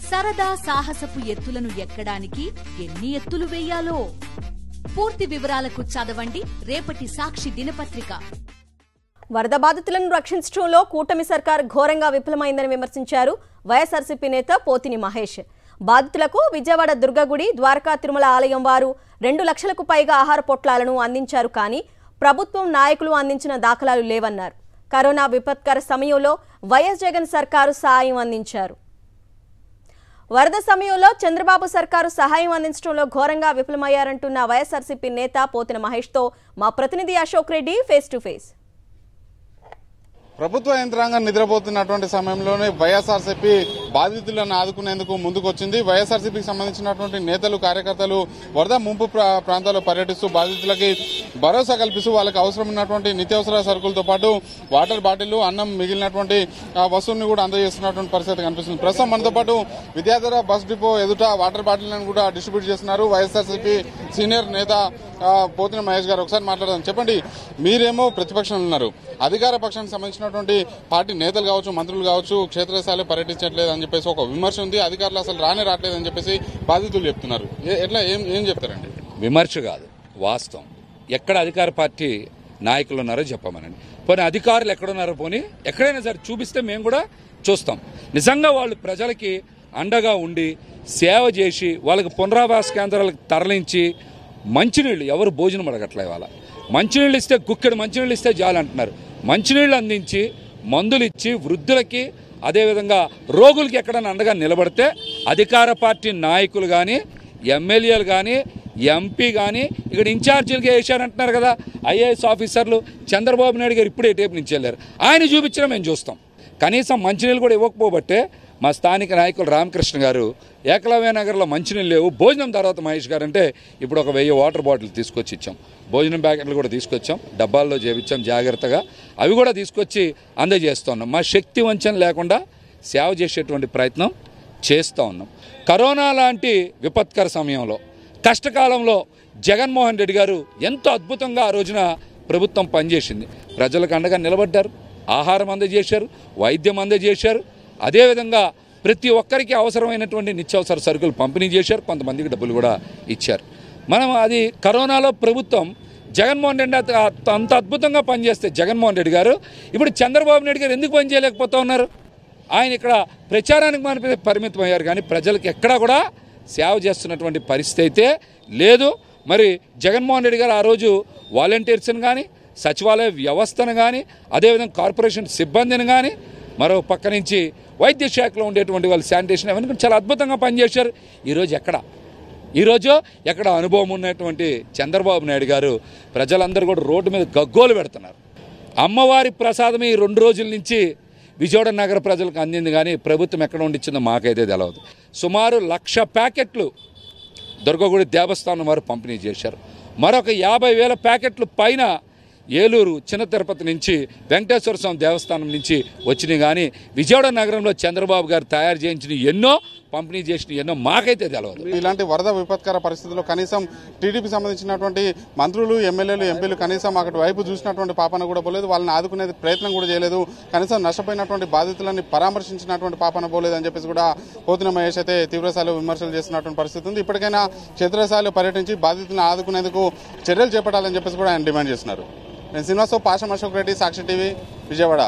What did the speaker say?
సరదా సాహసపు ఎత్తులను ఎక్కడానికి ఎన్ని ఎత్తులు వేయాలో పూర్తి వివరాలకు చదవండి రేపటి సాక్షి దినపత్రిక. వరద బాధితులను రక్షించడంలో కూటమి సర్కార్ ఘోరంగా విఫలమైందని విమర్శించారు వైఎస్ఆర్సీపీ నేత పోతిని మహేష్. బాధితులకు విజయవాడ దుర్గగుడి, ద్వారకా తిరుమల ఆలయం వారు 2 లక్షలకు పైగా ఆహార పొట్లాలను అందించారు. కానీ ప్రభుత్వం నాయకులు అందించిన దాఖలాలు లేవన్నారు. కరోనా విపత్కర సమయంలో వైఎస్ జగన్ సర్కారు సహాయం అందించారు. వరద సమయంలో చంద్రబాబు సర్కారు సహాయం అందించడంలో ఘోరంగా విఫలమయ్యారంటున్న వైఎస్ఆర్సీపీ నేత పోతిన మహేష్తో మా ప్రతినిధి Ashok Reddy face to face. ప్రభుత్వ యంత్రాంగం నిద్రపోతున్నటువంటి సమయంలోనే వైఎస్ఆర్సీపీ బాధితులను ఆదుకునేందుకు ముందుకొచ్చింది. వైఎస్ఆర్సీపీకి సంబంధించినటువంటి నేతలు, కార్యకర్తలు వరద ముంపు ప్రాంతాల్లో పర్యటిస్తూ బాధితులకి భరోసా కల్పిస్తూ వాళ్ళకి అవసరమైనటువంటి నిత్యావసర సరుకులతో పాటు వాటర్ బాటిల్, అన్నం, మిగిలినటువంటి వస్తువుల్ని కూడా అందజేస్తున్నటువంటి పరిస్థితి కనిపిస్తుంది. ప్రస్తుతం మనతో పాటు విద్యాధర బస్ డిపో ఎదుట వాటర్ బాటిల్లను కూడా డిస్ట్రిబ్యూట్ చేస్తున్నారు వైఎస్ఆర్సీపీ సీనియర్ నేత పోతిన మహేష్ గారు. ఒకసారి మాట్లాడదాం. చెప్పండి, మీరేమో ప్రతిపక్షంలో ఉన్నారు, అధికార పక్షానికి సంబంధించినటువంటి పార్టీ నేతలు కావచ్చు, మంత్రులు కావచ్చు క్షేత్రస్థాయిలో పర్యటించట్లేదు అని చెప్పేసి ఒక విమర్శ ఉంది. అధికారులు అసలు రావట్లేదు అని చెప్పేసి బాధితులు చెప్తున్నారు. ఎట్లా ఏం చెప్తారండి? విమర్శ కాదు, వాస్తవం. ఎక్కడ అధికార పార్టీ నాయకులు ఉన్నారో చెప్పమనండి. పోనీ అధికారులు ఎక్కడున్నారో పోనీ ఎక్కడైనా సరే చూపిస్తే మేము కూడా చూస్తాం. నిజంగా వాళ్ళు ప్రజలకి అండగా ఉండి సేవ చేసి వాళ్ళకి పునరావాస కేంద్రాలకు తరలించి మంచినీళ్ళు, ఎవరు భోజనం అడగట్లే, ఇవాళ మంచినీళ్ళు ఇస్తే గుక్కెడు మంచినీళ్ళు ఇస్తే చాలు అంటున్నారు. మంచినీళ్ళు అందించి మందులు ఇచ్చి వృద్ధులకి అదేవిధంగా రోగులకి ఎక్కడైనా అండగా నిలబడితే అధికార పార్టీ నాయకులు కానీ, ఎమ్మెల్యేలు కానీ, ఎంపీ కానీ ఇక్కడ ఇన్ఛార్జీలుగా వేశారంటున్నారు కదా ఐఏఎస్ ఆఫీసర్లు. చంద్రబాబు నాయుడు గారు ఇప్పుడే టేపు నుంచి వెళ్ళారు, ఆయన చూపించడం మేము చూస్తాం. కనీసం మంచినీళ్ళు కూడా ఇవ్వకపోబట్టే మా స్థానిక నాయకులు రామకృష్ణ గారు ఏకలవ్య నగర్లో మంచినీళ్ళు లేవు, భోజనం తర్వాత మహేష్ గారు అంటే ఇప్పుడు ఒక 1000 వాటర్ బాటిల్ తీసుకొచ్చి ఇచ్చాం. భోజనం ప్యాకెట్లు కూడా తీసుకొచ్చాం, డబ్బాల్లో చేపించాం జాగ్రత్తగా. అవి కూడా తీసుకొచ్చి అందజేస్తున్నాం. మా శక్తి వంచన లేకుండా సేవ చేసేటువంటి ప్రయత్నం చేస్తూ ఉన్నాం. కరోనా లాంటి విపత్కర సమయంలో, కష్టకాలంలో జగన్మోహన్ రెడ్డి గారు ఎంతో అద్భుతంగా ఆ రోజున ప్రభుత్వం పనిచేసింది. ప్రజలకు అండగా నిలబడ్డారు, ఆహారం అందజేశారు, వైద్యం అందజేశారు. అదేవిధంగా ప్రతి ఒక్కరికి అవసరమైనటువంటి నిత్యావసర సరుకులు పంపిణీ చేశారు, కొంతమందికి డబ్బులు కూడా ఇచ్చారు. మనం అది కరోనాలో ప్రభుత్వం జగన్మోహన్ రెడ్డి అంత అద్భుతంగా పనిచేస్తే జగన్మోహన్ రెడ్డి గారు ఇప్పుడు చంద్రబాబు నాయుడు గారు ఎందుకు పని చేయలేకపోతూ ఉన్నారు? ఆయన ఇక్కడ ప్రచారానికి పరిమితం అయ్యారు కానీ ప్రజలకు ఎక్కడా కూడా సేవ చేస్తున్నటువంటి పరిస్థితి అయితే లేదు. మరి జగన్మోహన్ రెడ్డి గారు ఆ రోజు వాలంటీర్స్ని కానీ, సచివాలయ వ్యవస్థను కానీ, అదేవిధంగా కార్పొరేషన్ సిబ్బందిని కానీ, మరో పక్క నుంచి వైద్య శాఖలో ఉండేటువంటి వాళ్ళు శానిటేషన్ అవన్నీ చాలా అద్భుతంగా పనిచేశారు. ఈరోజు ఎక్కడ అనుభవం ఉన్నటువంటి చంద్రబాబు నాయుడు గారు ప్రజలందరూ కూడా రోడ్డు మీద గగ్గోలు పెడుతున్నారు. అమ్మవారి ప్రసాదమే ఈ 2 రోజుల నుంచి విజయవాడ నగర ప్రజలకు అందింది కానీ ప్రభుత్వం ఎక్కడ ఉండిచ్చిందో మాకైతే తెలియదు. సుమారు 1,00,000 ప్యాకెట్లు దుర్గగుడి దేవస్థానం వారు పంపిణీ చేశారు. మరొక 50,000 ప్యాకెట్లు పైన ఏలూరు, చిన్న తిరుపతి నుంచి, వెంకటేశ్వర స్వామి దేవస్థానం నుంచి వచ్చినాయి. కానీ విజయవాడ నగరంలో చంద్రబాబు గారు తయారు చేయించిన ఎన్నో, పంపిణీ చేసిన ఎన్నో మాకైతే తెలియదు. ఇలాంటి వరద విపత్కర పరిస్థితుల్లో కనీసం టీడీపీ సంబంధించినటువంటి మంత్రులు, ఎమ్మెల్యేలు, ఎంపీలు కనీసం అక్కడి వైపు చూసినటువంటి పాపన కూడా పోలేదు, వాళ్ళని ఆదుకునే ప్రయత్నం కూడా చేయలేదు, కనీసం నష్టపోయినటువంటి బాధితులని పరామర్శించినటువంటి పాపన పోలేదు అని చెప్పేసి కూడా పోతిన మహేష్ అయితే తీవ్రస్థాయిలో విమర్శలు చేస్తున్నటువంటి పరిస్థితి ఉంది. ఇప్పటికైనా క్షేత్రస్థాయిలో పర్యటించి బాధితులను ఆదుకునేందుకు చర్యలు చేపట్టాలని చెప్పేసి కూడా ఆయన డిమాండ్ చేస్తున్నారు. నేను శ్రీనివాసరావు, పాషం, అశోక్ రెడ్డి, సాక్షి టీవీ, విజయవాడ.